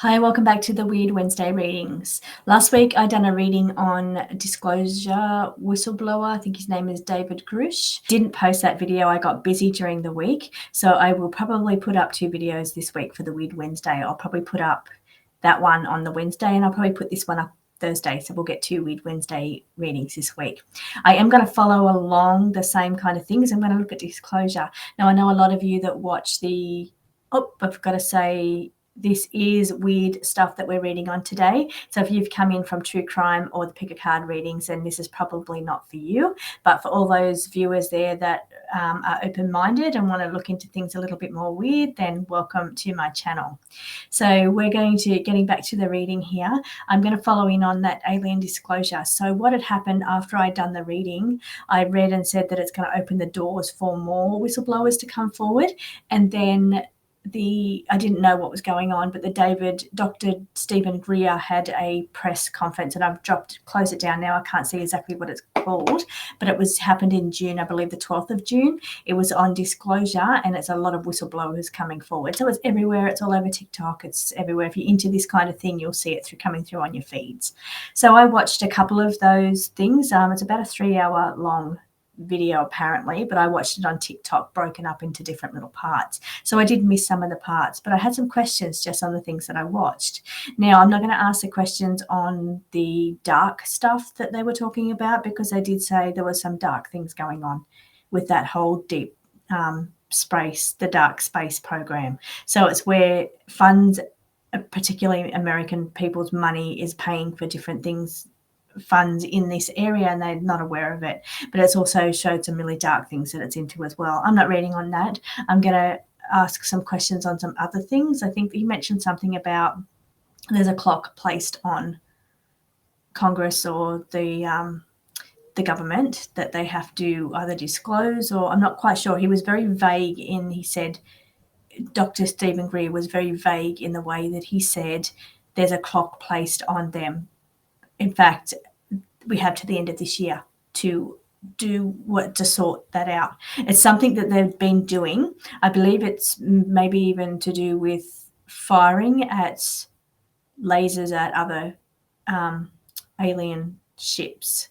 Hi, welcome back to the Weird Wednesday readings. Last week I done a reading on disclosure whistleblower. I think his name is David Grush. Didn't post that video. I got busy during the week. So I will probably put up 2 videos this week for the Weird Wednesday. I'll probably put up that one on the Wednesday and I'll probably put this one up Thursday. So we'll get 2 Weird Wednesday readings this week. I am going to follow along the same kind of things. I'm going to look at disclosure. Now I know a lot of you that watch I've got to say, this is weird stuff that we're reading on today. So if you've come in from true crime or the pick a card readings, then this is probably not for you. But for all those viewers there that are open-minded and want to look into things a little bit more weird, then welcome to my channel. So we're getting back to the reading here. I'm going to follow in on that alien disclosure. So what had happened after I'd done the reading, I read and said that it's going to open the doors for more whistleblowers to come forward. And then I didn't know what was going on, but Dr. Steven Greer had a press conference, and I've closed it down now. I can't see exactly what it's called, but it happened in June, I believe the 12th of June. It was on disclosure, and it's a lot of whistleblowers coming forward. So it's everywhere. It's all over TikTok. It's everywhere. If you're into this kind of thing, you'll see it coming through on your feeds. So I watched a couple of those things. It's about a 3-hour long video apparently, but I watched it on TikTok broken up into different little parts. So I did miss some of the parts, but I had some questions just on the things that I watched. Now, I'm not going to ask the questions on the dark stuff that they were talking about, because they did say there was some dark things going on with that whole deep space, the dark space program. So it's where funds, particularly American people's money, is paying for different things, funds in this area, and they're not aware of it. But it's also showed some really dark things that it's into as well. I'm not reading on that. I'm going to ask some questions on some other things. I think you mentioned something about there's a clock placed on Congress or the government that they have to either disclose, or I'm not quite sure. He was very vague he said, Dr. Steven Greer was very vague in the way that he said there's a clock placed on them. In fact, we have to the end of this year to sort that out. It's something that they've been doing. I believe it's maybe even to do with firing at lasers at other alien ships.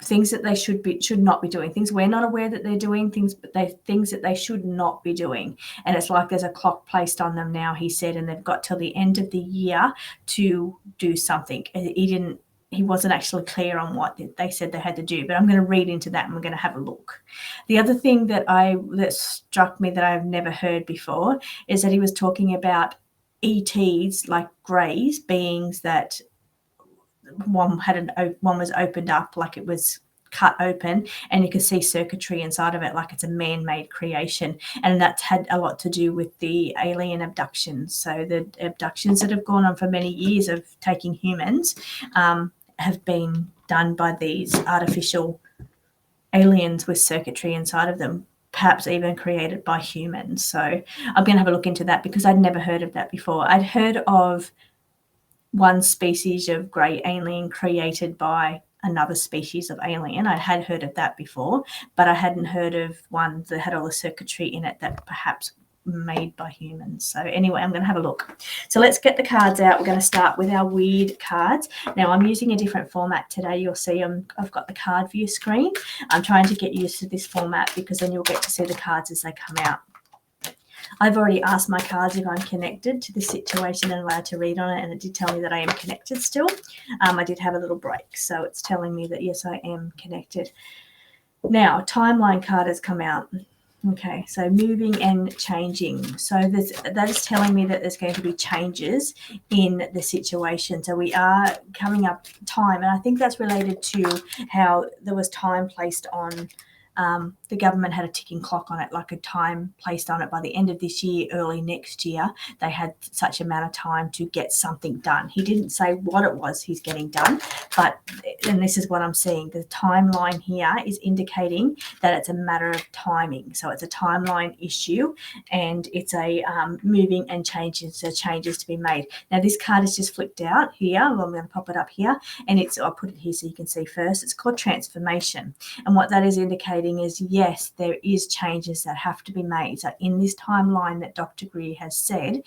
Things that they should not be doing. Things we're not aware that they're doing. Things that they should not be doing. And it's like there's a clock placed on them now, he said, and they've got till the end of the year to do something. He wasn't actually clear on what they said they had to do, but I'm going to read into that and we're going to have a look. The other thing that struck me that I've never heard before is that he was talking about ETs, like greys, beings that one was opened up, like it was cut open, and you could see circuitry inside of it, like it's a man-made creation. And that's had a lot to do with the alien abductions. So the abductions that have gone on for many years of taking humans have been done by these artificial aliens with circuitry inside of them, perhaps even created by humans. So I'm going to have a look into that, because I'd never heard of that before. I'd heard of one species of grey alien created by another species of alien. I had heard of that before, but I hadn't heard of one that had all the circuitry in it that perhaps made by humans. So anyway, I'm going to have a look. So let's get the cards out. We're going to start with our weird cards. Now I'm using a different format today. You'll see I've got the card view screen. I'm trying to get used to this format, because then you'll get to see the cards as they come out. I've already asked my cards if I'm connected to this situation and allowed to read on it, and it did tell me that I am connected still. I did have a little break, so it's telling me that yes, I am connected. Now, timeline card has come out. Okay, so moving and changing. So that is telling me that there's going to be changes in the situation. So we are coming up time, and I think that's related to how there was time placed on the government had a ticking clock on it, like a time placed on it by the end of this year, early next year. They had such amount of time to get something done. He didn't say what it was he's getting done, and this is what I'm seeing. The timeline here is indicating that it's a matter of timing. So it's a timeline issue, and it's a moving and changes to be made. Now this card is just flipped out here. Well, I'm going to pop it up here, and I'll put it here so you can see first. It's called transformation, and what that is indicating is yes, there is changes that have to be made. So in this timeline that Dr. Greer has said,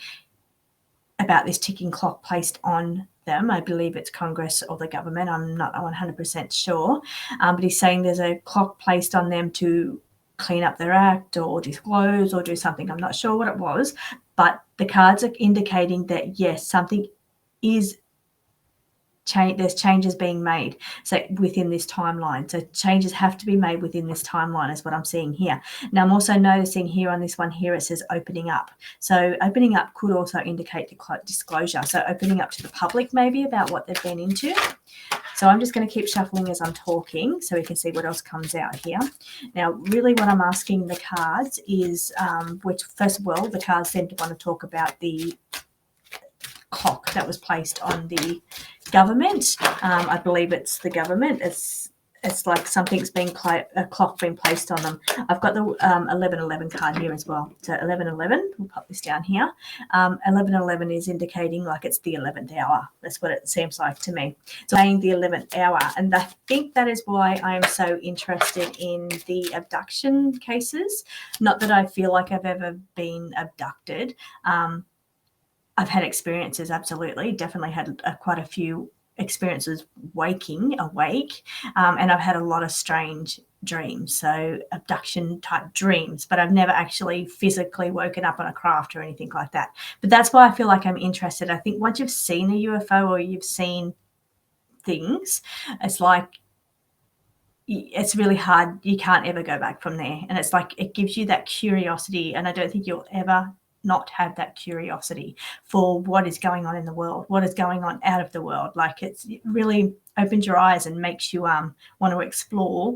about this ticking clock placed on them. I believe it's Congress or the government. I'm not 100% sure. But he's saying there's a clock placed on them to clean up their act or disclose or do something. I'm not sure what it was, but the cards are indicating that, yes, something is there's changes being made, so within this timeline. So changes have to be made within this timeline is what I'm seeing here. Now I'm also noticing here on this one here, it says opening up. So opening up could also indicate disclosure. So opening up to the public maybe about what they've been into. So I'm just going to keep shuffling as I'm talking so we can see what else comes out here. Now, really what I'm asking the cards is, which first of all, the cards seem to want to talk about the clock that was placed on the government. I believe it's the government. It's like something's been a clock being placed on them. I've got the 1111 card here as well. So 1111, we'll pop this down here. 1111 is indicating like it's the 11th hour. That's what it seems like to me. So saying the 11th hour, and I think that is why I am so interested in the abduction cases. Not that I feel like I've ever been abducted. I've had experiences, absolutely, definitely had quite a few experiences awake, and I've had a lot of strange dreams, so abduction type dreams, but I've never actually physically woken up on a craft or anything like that. But that's why I feel like I'm interested. I think once you've seen a UFO or you've seen things, it's like it's really hard. You can't ever go back from there, and it's like it gives you that curiosity, and I don't think you'll ever not have that curiosity for what is going on in the world, what is going on out of the world. Like it really opens your eyes and makes you want to explore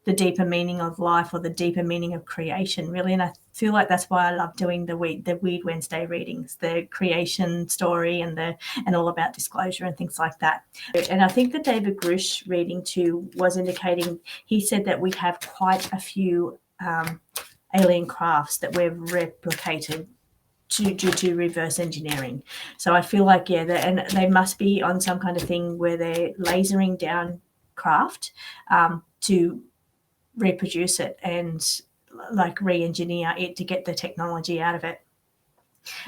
the deeper meaning of life or the deeper meaning of creation, really. And I feel like that's why I love doing the Weird Wednesday readings, the creation story and all about disclosure and things like that. And I think the David Greer reading too was indicating, he said that we have quite a few alien crafts that we've replicated due to reverse engineering. So I feel like, yeah, and they must be on some kind of thing where they're lasering down craft to reproduce it and like re-engineer it to get the technology out of it.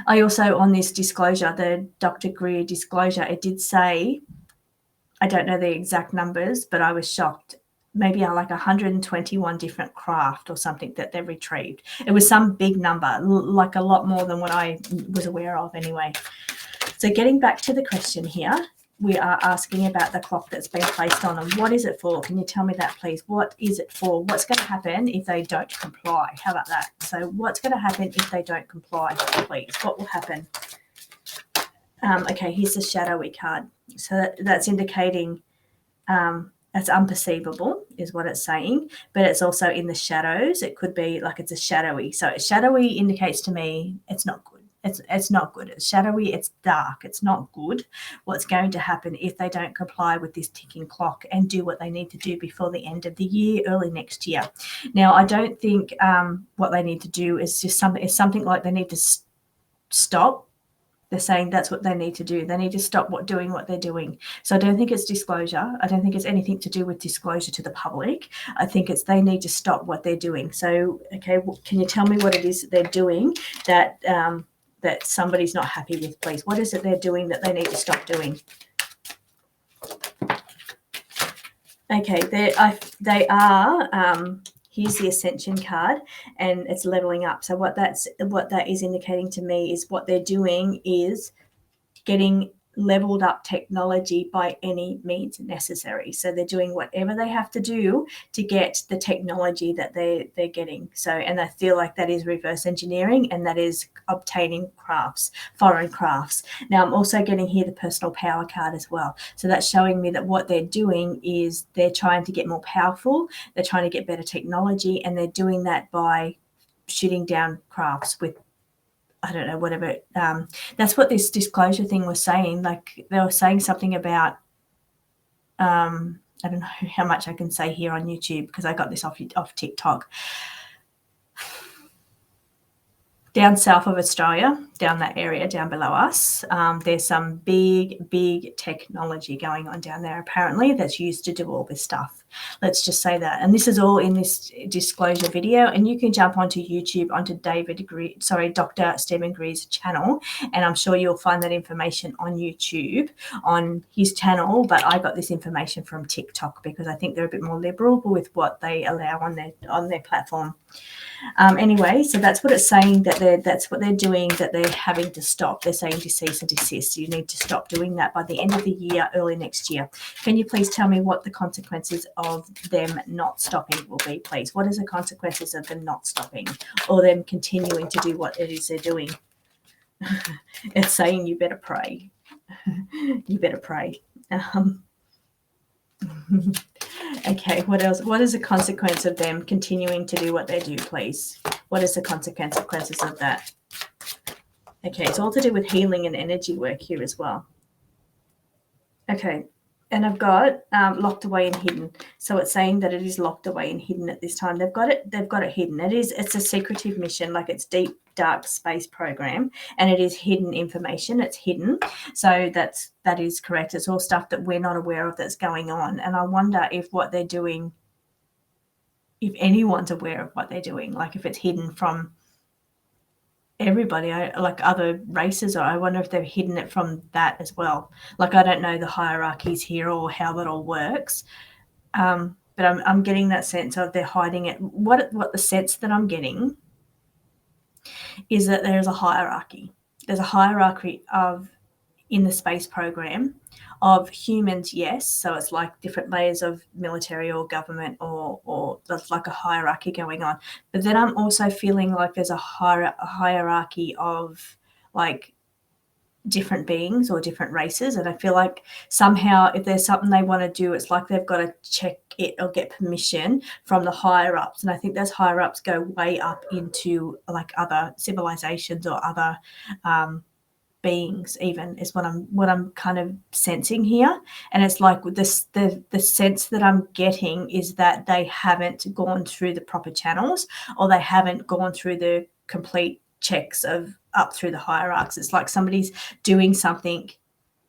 I also, on this disclosure, the Dr. Greer disclosure, it did say, I don't know the exact numbers, but I was shocked, maybe like 121 different craft or something that they've retrieved. It was some big number, like a lot more than what I was aware of anyway. So getting back to the question here, we are asking about the clock that's been placed on them. What is it for? Can you tell me that, please? What is it for? What's going to happen if they don't comply? How about that? So what's going to happen if they don't comply, please? What will happen? Okay, here's the Shadowy card. So that's indicating that's unperceivable is what it's saying, but it's also in the shadows. It could be like it's a shadowy. So shadowy indicates to me it's not good. It's not good. It's shadowy. It's dark. It's not good. What's going to happen if they don't comply with this ticking clock and do what they need to do before the end of the year, early next year? Now, I don't think what they need to do is just something like they need to stop. They're saying that's what they need to do. They need to stop doing what they're doing. So I don't think it's disclosure. I don't think it's anything to do with disclosure to the public. I think it's they need to stop what they're doing. So, okay, can you tell me what it is that they're doing that that somebody's not happy with, please? What is it they're doing that they need to stop doing? Okay, they are. Here's the Ascension card, and it's leveling up. So what that is indicating to me is what they're doing is getting leveled up technology by any means necessary. So they're doing whatever they have to do to get the technology that they're getting. So, and I feel like that is reverse engineering, and that is obtaining crafts, foreign crafts. Now I'm also getting here the personal power card as well. So that's showing me that what they're doing is they're trying to get more powerful, they're trying to get better technology, and they're doing that by shooting down crafts with, I don't know, whatever. That's what this disclosure thing was saying. Like they were saying something about, I don't know how much I can say here on YouTube because I got this off TikTok. Down south of Australia, down that area down below us. There's some big technology going on down there apparently that's used to do all this stuff. Let's just say that. And this is all in this disclosure video, and you can jump onto YouTube, onto Dr. Steven Greer's channel, and I'm sure you'll find that information on YouTube on his channel. But I got this information from TikTok because I think they're a bit more liberal with what they allow on their platform. Anyway, so that's what it's saying, that's what they're doing, that they're having to stop. They're saying to cease and desist. You need to stop doing that by the end of the year, early next year. Can you please tell me what the consequences of them not stopping will be, please? What is the consequences of them not stopping or them continuing to do what it is they're doing? It's saying you better pray. You better pray. Okay, what else? What is the consequence of them continuing to do what they do, please? What is the consequences of that? Okay, it's all to do with healing and energy work here as well. Okay, and I've got locked away and hidden. So it's saying that it is locked away and hidden at this time. They've got it hidden. It's a secretive mission, like it's deep, dark space program, and it is hidden information. It's hidden. So that is correct. It's all stuff that we're not aware of that's going on. And I wonder if what they're doing, if anyone's aware of what they're doing, like if it's hidden from everybody, like other races, or I wonder if they've hidden it from that as well. Like I don't know the hierarchies here or how that all works, but I'm getting that sense of they're hiding it. What the sense that I'm getting is that there's a hierarchy. There's a hierarchy in the space program of humans, yes. So it's like different layers of military or government or there's like a hierarchy going on. But then I'm also feeling like there's a hierarchy of like different beings or different races. And I feel like somehow if there's something they want to do, it's like they've got to check it or get permission from the higher ups. And I think those higher ups go way up into like other civilizations or other beings, even, is what I'm kind of sensing here. And it's like this, the sense that I'm getting is that they haven't gone through the proper channels, or they haven't gone through the complete checks of up through the hierarchies. It's like somebody's doing something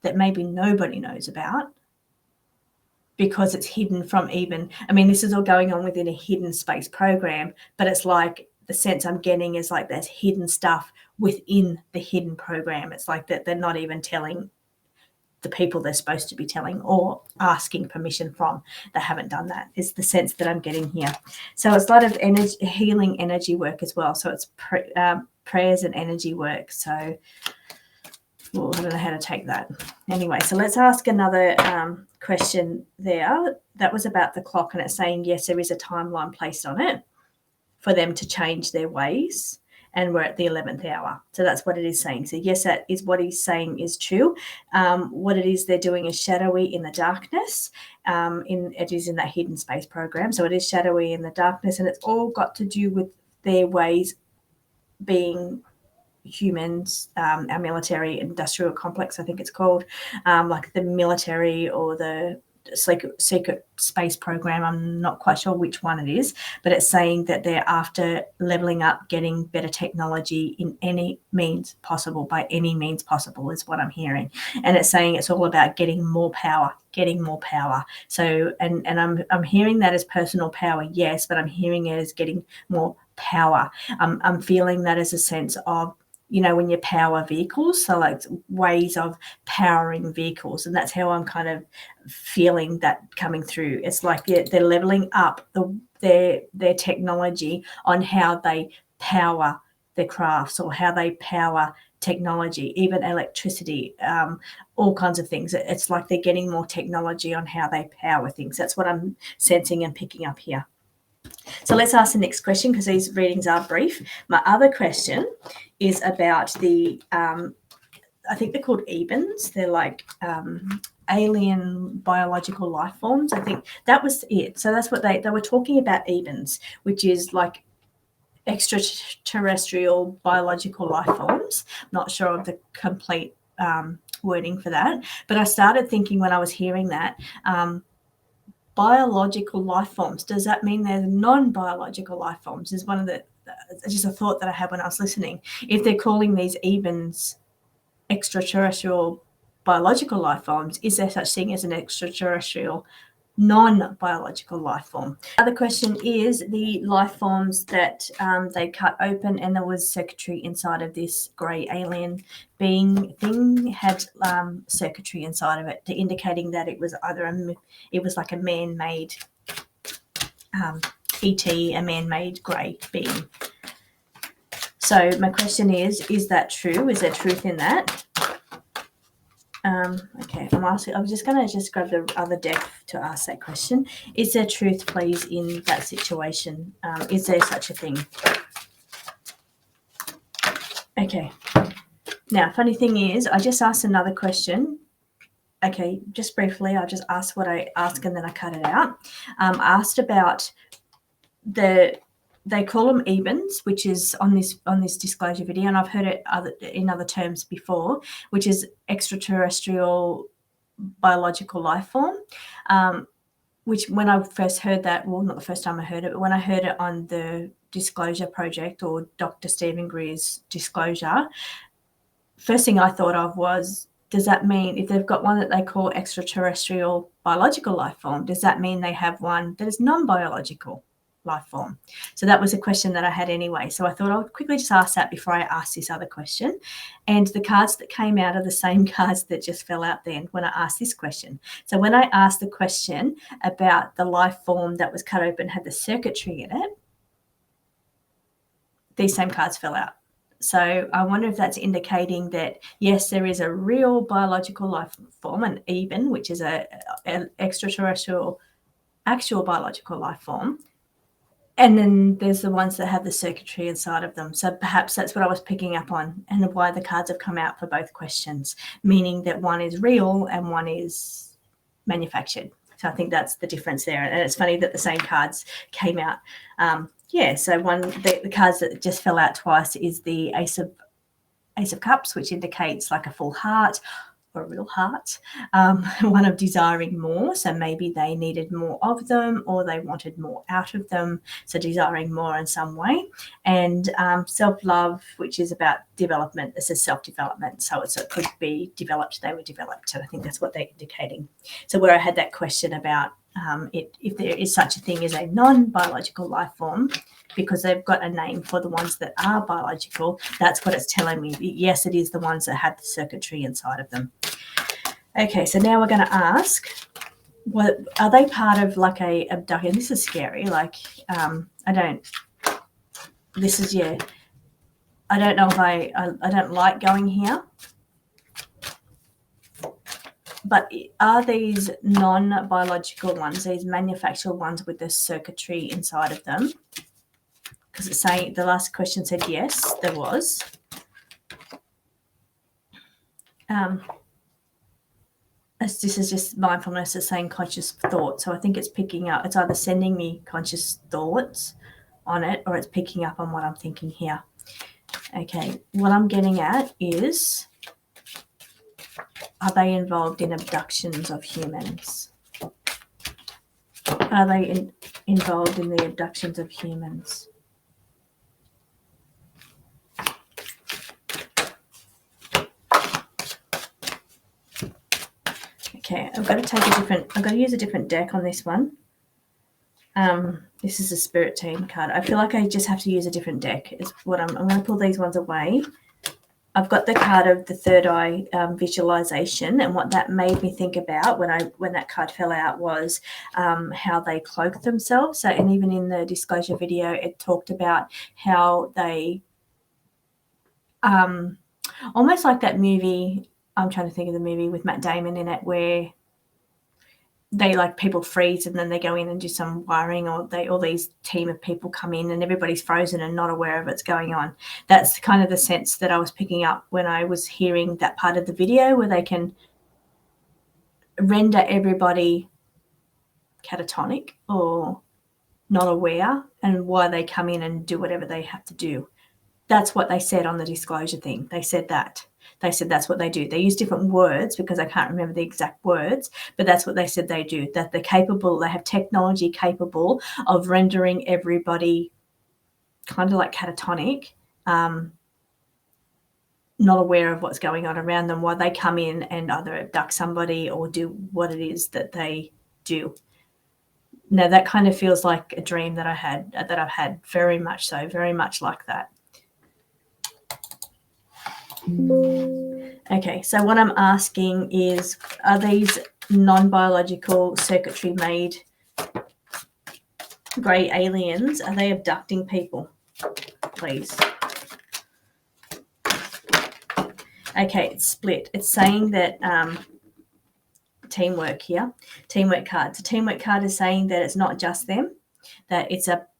that maybe nobody knows about because it's hidden from even, I mean, this is all going on within a hidden space program, but it's like the sense I'm getting is like there's hidden stuff within the hidden program. It's like that they're not even telling the people they're supposed to be telling or asking permission from. They haven't done that, is the sense that I'm getting here. So it's a lot of energy, healing energy work as well. So it's prayers and energy work. So I don't know how to take that. Anyway, so let's ask another question there. That was about the clock, and it's saying, yes, there is a timeline placed on it for them to change their ways, and we're at the 11th hour. So that's what it is saying. So yes, that is what he's saying is true. What it is they're doing is shadowy in the darkness. It is in that hidden space program. So it is shadowy in the darkness, and it's all got to do with their ways being humans, our military industrial complex, I think it's called, like the military or the secret space program. I'm not quite sure which one it is, but it's saying that they're after leveling up, getting better technology in any means possible, by any means possible is what I'm hearing. And it's saying it's all about getting more power. So, and I'm hearing that as personal power, yes, but I'm hearing it as getting more power. I'm feeling that as a sense of, you know, when you power vehicles, so like ways of powering vehicles, and that's how I'm kind of feeling that coming through. It's like they're leveling up their technology on how they power their crafts or how they power technology, even electricity, all kinds of things. It's like they're getting more technology on how they power things. That's what I'm sensing and picking up here. So let's ask the next question, because these readings are brief. My other question is about the, I think they're called Ebens. They're like alien biological life forms. I think that was it. So that's what they were talking about, Ebens, which is like extraterrestrial biological life forms. Not sure of the complete wording for that. But I started thinking when I was hearing that, biological life forms, does that mean there's non-biological life forms, is one of the just a thought that I had when I was listening. If they're calling these ebens extraterrestrial biological life forms, is there such thing as an extraterrestrial non-biological life form? The other question is the life forms that they cut open and there was circuitry inside of this grey alien being thing had circuitry inside of it, indicating that it was either it was like a man-made ET, a man-made grey being. So my question is that true? Is there truth in that? Okay, I'm just going to grab the other deck to ask that question. Is there truth, please, in that situation? Is there such a thing? Okay. Now, funny thing is, I just asked another question. Okay, just briefly, I just asked what I asked and then I cut it out. I asked about they call them ebens, which is on this disclosure video, and I've heard it in other terms before, which is extraterrestrial biological life form, which when I first heard that, well, not the first time I heard it, but when I heard it on the Disclosure Project or Dr. Steven Greer's Disclosure, first thing I thought of was, does that mean if they've got one that they call extraterrestrial biological life form, does that mean they have one that is non-biological life form? So that was a question that I had anyway. So I thought I would quickly just ask that before I ask this other question. And the cards that came out are the same cards that just fell out then when I asked this question. So when I asked the question about the life form that was cut open, had the circuitry in it, these same cards fell out. So I wonder if that's indicating that, yes, there is a real biological life form, an eben, which is an extraterrestrial actual biological life form. And then there's the ones that have the circuitry inside of them. So perhaps that's what I was picking up on and why the cards have come out for both questions, meaning that one is real and one is manufactured. So I think that's the difference there. And it's funny that the same cards came out. So the cards that just fell out twice is the Ace of Cups, which indicates like a full heart, or a real heart, one of desiring more. So maybe they needed more of them or they wanted more out of them. So desiring more in some way. And self-love, which is about development. This is self-development. So it could be developed, they were developed. And I think that's what they're indicating. So where I had that question about if there is such a thing as a non-biological life form, because they've got a name for the ones that are biological, that's what it's telling me. Yes, it is the ones that have the circuitry inside of them. Okay, so now we're going to ask, what are they part of like a abduction? This is scary. Like, I don't know if I don't like going here. But are these non-biological ones, these manufactured ones with the circuitry inside of them? Because it's saying the last question said yes, there was. This is just mindfulness, it's saying conscious thought. So I think it's picking up, it's either sending me conscious thoughts on it or it's picking up on what I'm thinking here. Okay, what I'm getting at is, are they involved in abductions of humans? Are they involved in the abductions of humans? Okay, I've got to use a different deck on this one. This is a spirit team card. I feel like I just have to use a different deck. Is what I'm going to pull these ones away. I've got the card of the third eye visualization, and what that made me think about when that card fell out was how they cloak themselves. So, and even in the disclosure video, it talked about how they almost like that movie. I'm trying to think of the movie with Matt Damon in it, where they like people freeze and then they go in and do some wiring, or all these team of people come in and everybody's frozen and not aware of what's going on. That's kind of the sense that I was picking up when I was hearing that part of the video, where they can render everybody catatonic or not aware, and why they come in and do whatever they have to do. That's what they said on the disclosure thing. They said that. They said that's what they do. They use different words because I can't remember the exact words, but that's what they said they do, that they have technology capable of rendering everybody kind of like catatonic, not aware of what's going on around them while they come in and either abduct somebody or do what it is that they do. Now that kind of feels like a dream that I've had, very much so, very much like that. Okay, so what I'm asking is, are these non-biological circuitry made grey aliens, are they abducting people? Please. Okay, it's split. It's saying that teamwork here, teamwork card. So teamwork card is saying that it's not just them, that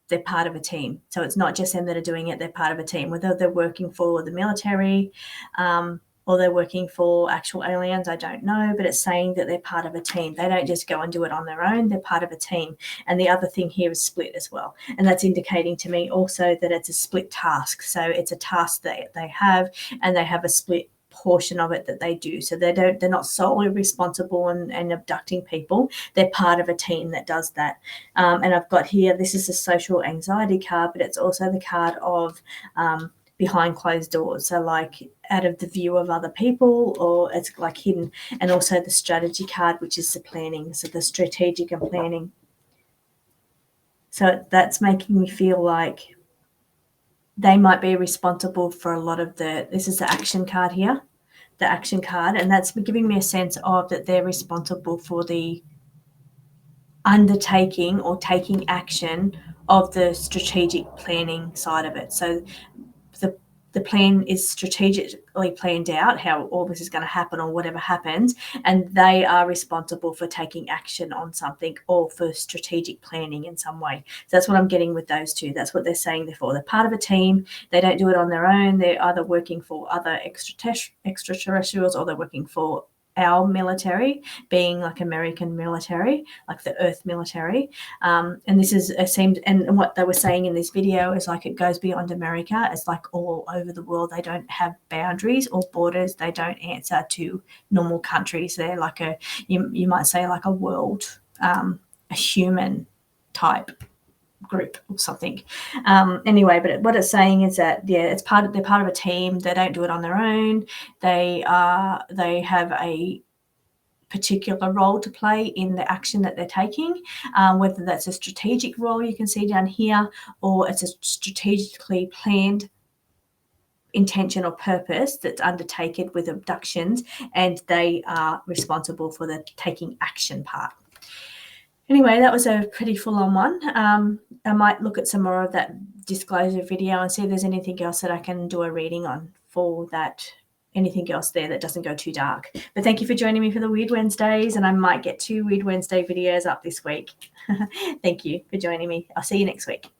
they're part of a team. So it's not just them that are doing it, they're part of a team, whether they're working for the military or they're working for actual aliens, I don't know, but it's saying that they're part of a team. They don't just go and do it on their own, they're part of a team. And the other thing here is split as well. And that's indicating to me also that it's a split task. So it's a task that they have, and they have a split portion of it that they do. So they're not solely responsible and abducting people. They're part of a team that does that. And I've got here, this is a social anxiety card, but it's also the card of behind closed doors. So like out of the view of other people, or it's like hidden. And also the strategy card, which is the planning. So the strategic and planning. So that's making me feel like they might be responsible for a lot of this is the action card here, the action card, and that's giving me a sense of that they're responsible for the undertaking or taking action of the strategic planning side of it. So the plan is strategically planned out, how all this is going to happen or whatever happens, and they are responsible for taking action on something or for strategic planning in some way. So that's what I'm getting with those two. That's what they're saying they're for. They're part of a team. They don't do it on their own. They're either working for other extraterrestrials or they're working for our military, being like American military, like the Earth military. And this is and what they were saying in this video is like it goes beyond America. It's like all over the world. They don't have boundaries or borders. They don't answer to normal countries. They're like you might say like a world, a human type group or something. Anyway, but what it's saying is that they're part of a team. They don't do it on their own. They have a particular role to play in the action that they're taking, whether that's a strategic role you can see down here, or it's a strategically planned intention or purpose that's undertaken with abductions, and they are responsible for the taking action part. Anyway, that was a pretty full-on one. I might look at some more of that disclosure video and see if there's anything else that I can do a reading on for that, anything else there that doesn't go too dark. But thank you for joining me for the Weird Wednesdays, and I might get 2 Weird Wednesday videos up this week. Thank you for joining me. I'll see you next week.